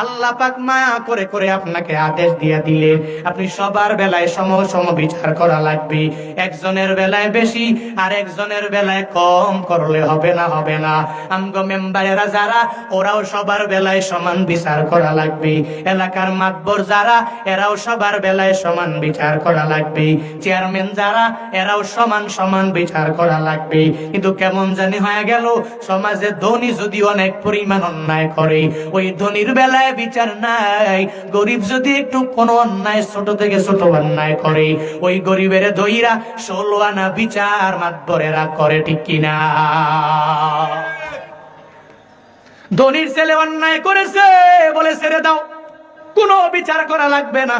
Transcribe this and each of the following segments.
আল্লাহ পাক মায়া করে করে আপনাকে আদেশ দিয়ে দিলে আপনি সবার বেলায় সম বিচার করা লাগবে। একজনের বেলায় বেশি আর একজনের বেলায় কম করলে হবে না। আমগো মেম্বারেরা যারা, ওরাও সবার বেলায় সমান বিচার করা লাগবে। এলাকার মাতবর যারা, এরাও সবার বেলায় সমান বিচার করা লাগবে। চেয়ারম্যান যারা, এরাও সমান বিচার করা লাগবে। কিন্তু কেমন জানি হয়ে গেল, সমাজে ধনী যদি অনেক পরিমাণ অন্যায় করে, ওই ধনীর বেলায় বিচার নাই। গরিব যদি একটু কোনো অন্যায়, ছোট থেকে ছোট অন্যায় করে, ওই গরিবের দইরা 16 আনা বিচার মাতবরেরা করে, ঠিক কিনা? ধনীর ছেলে অন্যায় করেছে বলে ছেড়ে দাও, কোনো বিচার করা লাগবে না,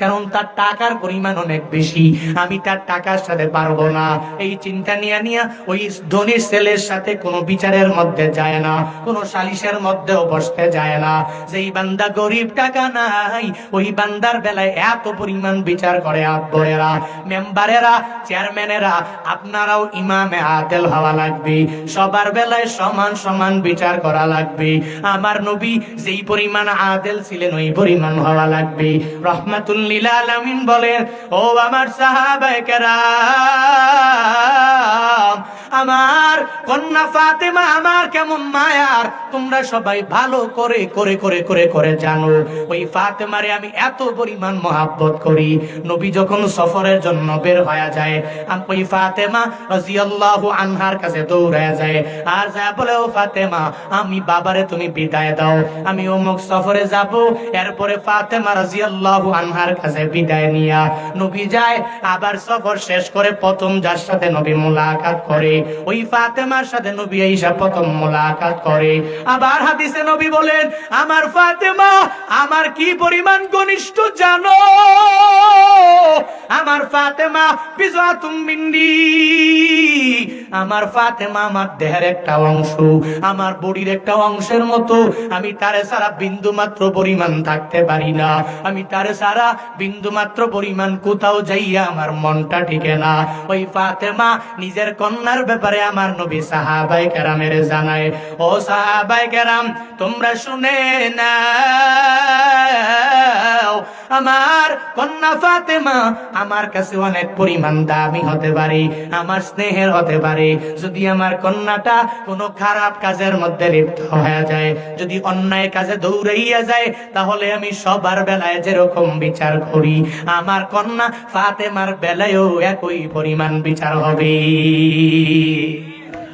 কারণ তার টাকার পরিমাণ অনেক বেশি, আমি তার টাকার সাথে পারবো না। এই চিন্তা নিয়ে ওই ধনীর ছেলের সাথে কোনো বিচারের মধ্যে যায় না, কোনো সালিশের মধ্যেও বসতে যায় না। যেই বান্দা গরিব, টাকা নাই, ওই বান্দার বেলায় এত পরিমাণ বিচার করে আব্বরেরা, মেম্বারেরা, চেয়ারম্যানেরা। আপনারাও ইমামে আদেল হওয়া লাগবে, সবার বেলায় সমান বিচার করা লাগবে। আমার নবী যেই পরিমাণ আদেল ছিলেন, ওই পরিমাণ হওয়া লাগবে। রহমাতুল লিল আলামিন বলেন, ও আমার সাহাবায়ে কেরাম, আমার কন্যা ফাতেমা আমার কেমন মায়ার তোমরা সবাই ভালো করে করে করে করে করে জানো। ওই ফাতেমারে আমি এত পরিমাণ মহব্বত করি। নবী যখন সফরের জন্য বের হয়ে যায়, ওই ফাতেমা রাদিয়াল্লাহু আনহার কাছে দৌড়ায় যায়, আর যা বলে, ও ফাতেমা, আমি বাবারে তুমি বিদায় দাও, আমি অমুক সফরে যাব। এরপরে ফাতেমা রাদিয়াল্লাহু আনহার কাছে বিদায় নিয়া নবী যায়। আবার সফর শেষ করে প্রথম যার সাথে নবী মুলাকাত করে, ওই ফাতেমার সাথে নবী আয়েশা প্রথম মুলাকাত করে। আবার হাদিসে নবী বলেন, আমার ফাতেমা আমার কি পরিমাণ ঘনিষ্ঠ জানো? আমার ফাতেমা বিজাতুম মিন্নি, আমার ফাতেমা আমার দেহের একটা অংশ, আমার বডির একটা অংশের মতো। আমি তারে সারা বিন্দু মাত্র পরিমাণ থাকতে পারি না, আমি তারে সারা বিন্দু মাত্র পরিমাণ কোথাও যাইয়া আমার মনটা টিকে না। ওই ফাতেমা নিজের কন্যার ব্যাপারে আমার নবী সাহাবায়ে কেরামের জানায়, ও সাহাবায়ে কেরাম, তোমরা শুনে নাও, আমার কন্যা ফাতেমা আমার কাছে অনেক পরিমাণ দামি হতে পারে, আমার স্নেহের হতে পারে। যদি আমার কন্যাটা কোনো খারাপ কাজের মধ্যে লিপ্ত হয়ে যায়, যদি অন্যায় কাজে দৌড়াইয়া যায়, তাহলে আমি সবার বেলায় যেরকম বিচার করি, আমার কন্যা ফাতেমার বেলায়ও একই পরিমাণ বিচার হবে।